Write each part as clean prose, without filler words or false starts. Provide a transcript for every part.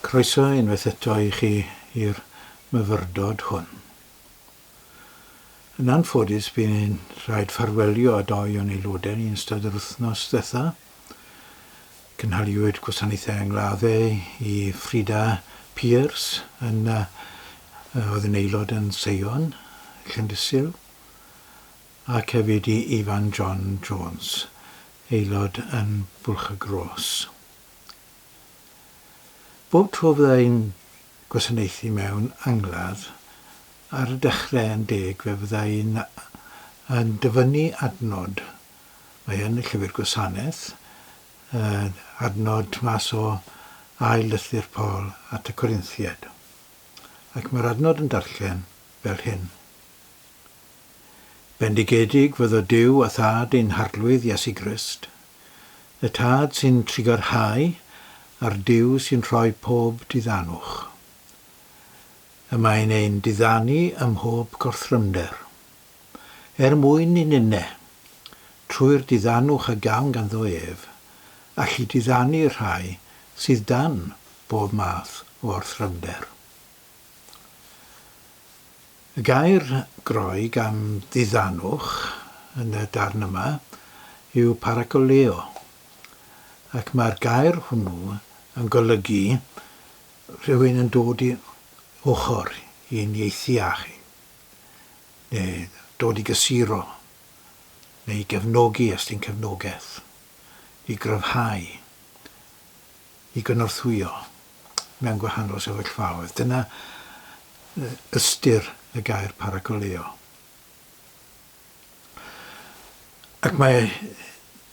Croeso unwaith eto I chi i'r myfyrdod hwn. Yn anffodus bydd rhaid ffarwelio â doi o'n aelodau yn ystod yr wythnos ddiwetha. Cynhaliwyd gwasanaethau yngladdau I Frida Pierce oedd yn aelod yn Seion, Llandysil, ac hefyd I Ifan John Jones, aelod yn Bwlchagros. Bob tro fyddai'n gwasanaethu mewn angladd, ar y dechrau yn deg fe fyddai'n dyfynnu adnod. Mae yn y llyfr gwasanaeth, adnod mas o ail lythyr Paul at y Corinthiaid. Ac mae'r adnod yn darllen fel hyn. Bendigedig fyddo Duw a thad ein harlwydd Iesu Grist, y tad sy'n trigarhau a'r Duw sy'n rhoi pob diddanwch. Y mae'n ein diddanu ym mhob gorthrymder. Mwyn I nynne, trwy'r diddanwch a gawn ganddo ef, allu diddanu rhai sydd dan bob math o orthrymder. Y gair Groeg am diddanwch yn y darn yma yw paracoleo, ac mae'r gair hwnnw yn golygu rhywun yn dod I ochr i'n ieithu achu, neu dod I gysuro, neu gefnogi os di'n cefnogaeth, I gryfhau, I gynorthwyo mewn gwahanol sefyllfaoedd. Dyna ystyr y gair paracoleo. Ac mae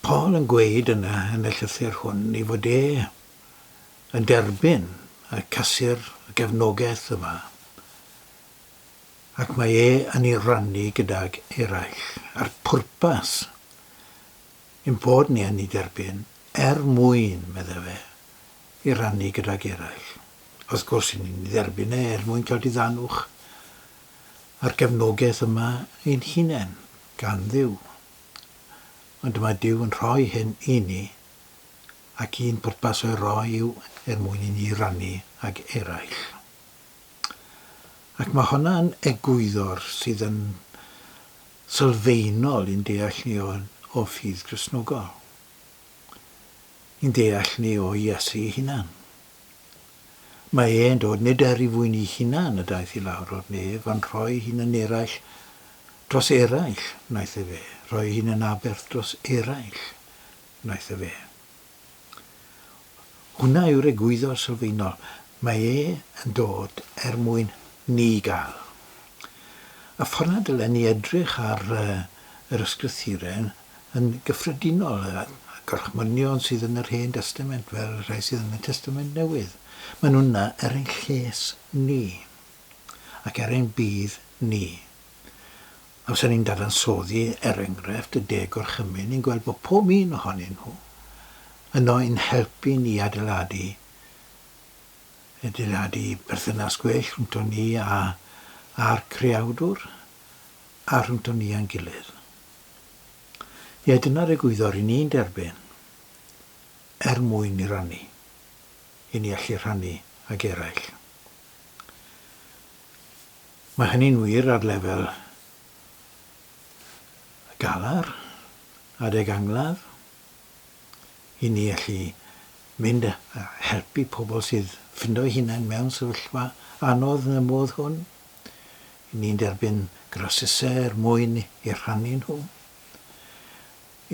Paul yn gweud yna yn y llythyr hwn I fod yn derbyn y casur y gefnogaeth yma. Ac mae yn ei rannu gydag eraill. A'r pwrpas yn bod ni yn ei derbyn mwyn, meddai fe, I rannu gydag eraill. Wrth gwrs ni'n dderbyn mwyn cael diddanwch a'r gefnogaeth yma ein hunain gan Dduw. Ond mae Duw yn rhoi hyn I ni, ac un pwrpas o'i roi yw mwyn I ni rannu ag eraill. Ac mae hwnna'n egwyddor sydd yn sylfaenol i'n deall ni o ffydd Cristnogol. I'n deall ni o Iesu I hunan. Mae e'n dod nid I fwyn I hunan y daeth I lawr o'r nef, ond rhoi hun yn eraill dros eraill, wnaeth e fe. Rhoi hun yn aberth dros eraill, wnaeth e fe. Hwna yw'r egwyddor sylfaenol. Mae yn dod mwyn ni gael. A ffordd dylen ni edrych ar yr ysgrythurau yn gyffredinol, y gorchmynion sydd yn yr Hen Testament fel rhai sydd yn y Testament Newydd. Maen nhw'n ein lles ni ac ein bydd ni. Os ni'n dadansoddi enghraifft y 10 gorchymyn, ni'n gweld bod pob un ohonyn nhw yno yn helpu ni adeiladu berthynas gwell rhwngto ni a'r creawdwr a rhwngto ni a'n gilydd. Dyna'r egwyddor I ni'n derbyn mwyn I rannu, I ni allu rhannu ag eraill. Mae hynny'n wir ar lefel galar, adeg angladd, I ni allu mynd a helpu pobl sydd ffindo hunain mewn sefyllfa anodd yn y modd hwn. I ni'n derbyn grosesau mwyn I rhannu nhw.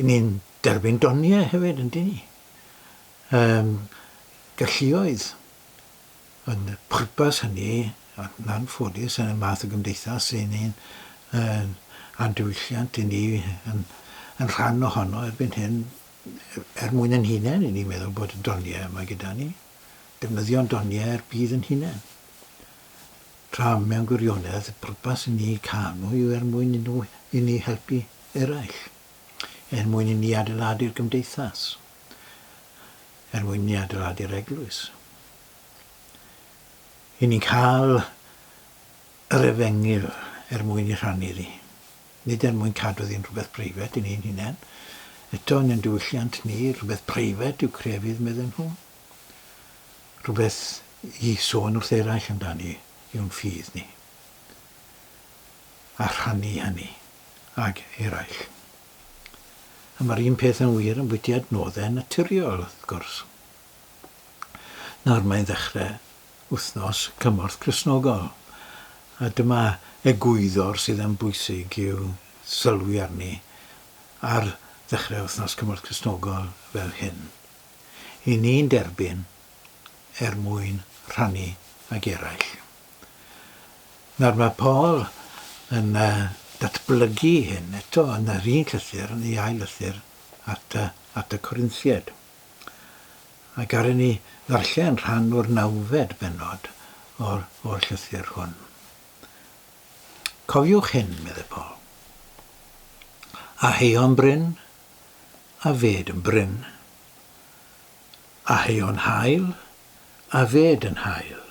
I ni'n derbyn doniau hefyd, yndyn ni. Galluoedd yn y pwrpas hynny, yn anffodus yn y math o gymdeithas I ni'n andiwylliant I ni yn rhan ohono erbyn hyn mwyn yn hunain I ni'n meddwl bod y doniau yma gyda ni. Defnyddio'n doniau bydd yn hunain. Tra mewn gwirionedd, y pwrpas I ni cael nhw yw mwyn I ni helpu eraill. Mwyn I ni adeiladu'r gymdeithas. Mwyn I ni adeiladu'r eglwys. I ni'n cael yr efengyl mwyn I rhannu ddi. Nid mwyn cadw ddi'n rhywbeth preifat I ni'n hunain. Eto yn diwylliant ni, rhywbeth preifat yw crefydd medden nhw. Rhywbeth i sôn wrth eraill amdani yw'n ffydd ni. A rhannu hynny ag eraill. A mae'r un peth yn wir yn bwyty adnoddau naturiol, wrth gwrs. Nawr mae'n ddechrau wythnos Cymorth Cristnogol. A dyma egwyddor sydd yn bwysig i'w sylwi arni ar ddechrau wythnos Cymorth Cristnogol fel hyn. I ni'n derbyn mwyn rhannu ag eraill. Nawr mae Paul yn datblygu hyn eto yn yr un llythyr, yn ei ail lythyr at y Corinthiaid. Ac ar ni ddarllen rhan o'r 9fed bennod o'r llythyr hwn. Cofiwch hyn, meddwl Paul. A heion bryn, a fed yn bryn. A heion hael, a fed yn hael.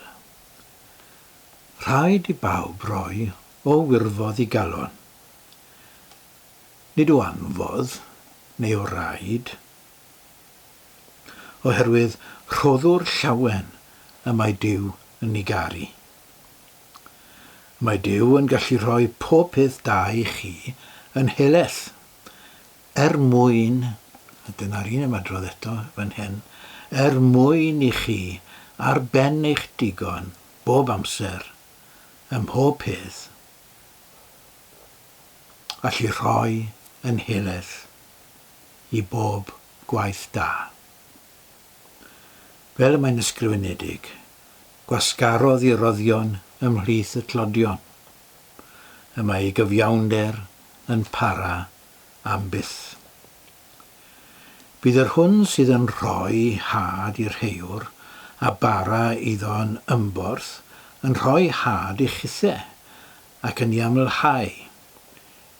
Rhaid i bawb roi o wirfodd i galon. Nid o anfodd, neu o raid, oherwydd rhoddwr llawen y mae Duw yn ei garu. Mae Duw yn gallu rhoi pob peth da i chi yn heleth, mwyn, a dyna'r un ymadrodd eto fan hyn, mwyn i chi ar ben eich digon bob amser, ym mhob peth, allu rhoi yn heleth i bob gwaith da. Fel y mae'n ysgrifenedig, gwasgarodd i roddion ymhlith y tlodion. Y mae ei gyfiawnder yn para am byth. Bydd yr hwn sydd yn rhoi had i'r rheiwr a bara iddo'n ymborth yn rhoi had i chithau ac yn ei amlhau.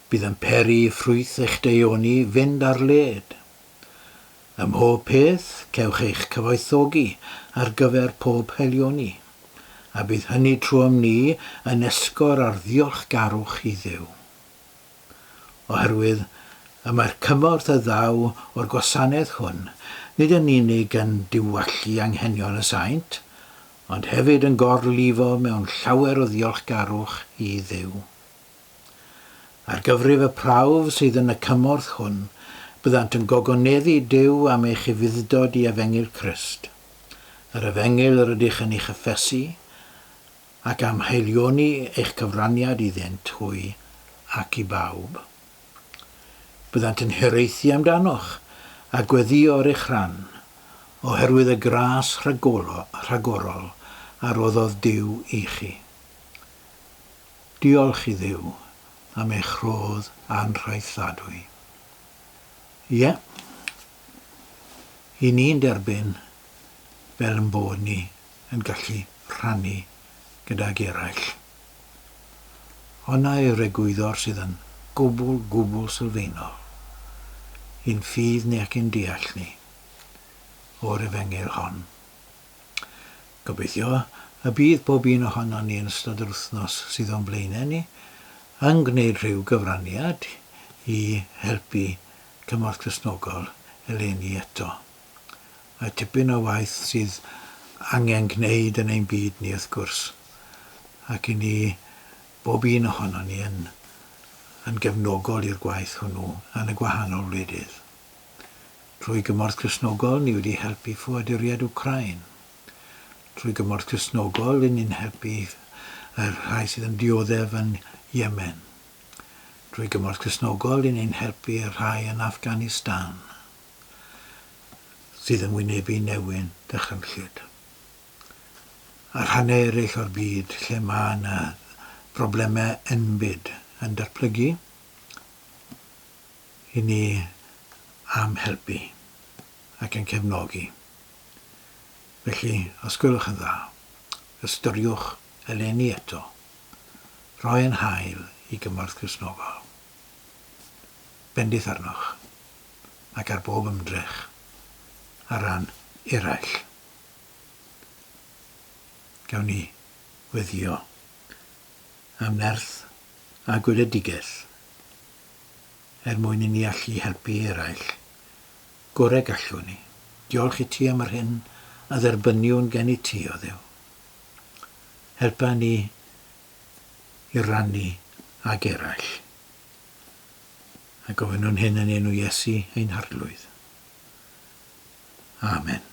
Bydd yn peri ffrwyth eich deioni fynd ar led. Ym mhob peth cewch eich cyfoethogi ar gyfer pob helioni, a bydd hynny trwm ni yn esgor ar ddiolchgarwch i Dduw. Oherwydd y mae'r cymorth y ddaw o'r gwasanaeth hwn nid yn unig yn diwallu anghenion y saint, ond hefyd yn gorlifo mewn llawer o ddiolchgarwch i Dduw. Ar gyfrif y prawf sydd yn y cymorth hwn, byddant yn gogoneddu Duw am eich fuddod i efengyl Crist. Yr efengyl yr ydych yn ei chyffesu, ac am heilioni eich cyfraniad iddynt hwy ac i bawb. Byddant yn hiraethu amdanoch a gweddïo'r eich rhan, oherwydd y gras rhagorol a roddodd Duw i chi. Diolch i Dduw am eich rhodd anrhaethadwy. Ie, i ni'n derbyn fel yn bod ni yn gallu rhannu gydag eraill. Honna yw'r egwyddor sydd yn gwbl sylfaenol. Un ffydd ni ac un deall ni o'r efengyl hon. Gobeithio y bydd bob un ohono ni yn ystod yr wythnos sydd o'n blaenau ni yn gwneud rhyw gyfraniad i helpu Cymorth Cristnogol eleni eto. A tipyn o waith sydd angen gwneud yn ein byd ni wrth gwrs. Ac i ni, bob un ohono ni yn gefnogol i'r gwaith hwnnw yn y gwahanol wledydd. Trwy Cymorth Cristnogol ni wedi helpu ffoaduriad Wcrain. Trwy Cymorth Cristnogol ni'n helpu yr rhai sydd yn dioddef yn Yemen. Trwy Cymorth Cristnogol ni'n helpu y rhai yn Afghanistan sydd yn wynebu newyn dychrynllyd. A rhannau eraill o'r byd lle mae yna broblemau enbyd yn datblygu i ni am helpu ac yn cefnogi. Felly, os gwelwch yn dda, ystyriwch eleni eto, rhoi yn hael i Gymorth Cristnogol. Bendith arnoch ac ar bob ymdrech ar ran eraill. Gawn ni weddio am nerth a gweledigaeth mwyn i ni allu helpu eraill. Gorau gallwn ni. Diolch i ti am yr hyn a dderbyniwn gen i ti o Dduw. helpa ni i rannu ag eraill. A gofyn nhw'n hyn yn enw Iesu ein harglwydd. Amen.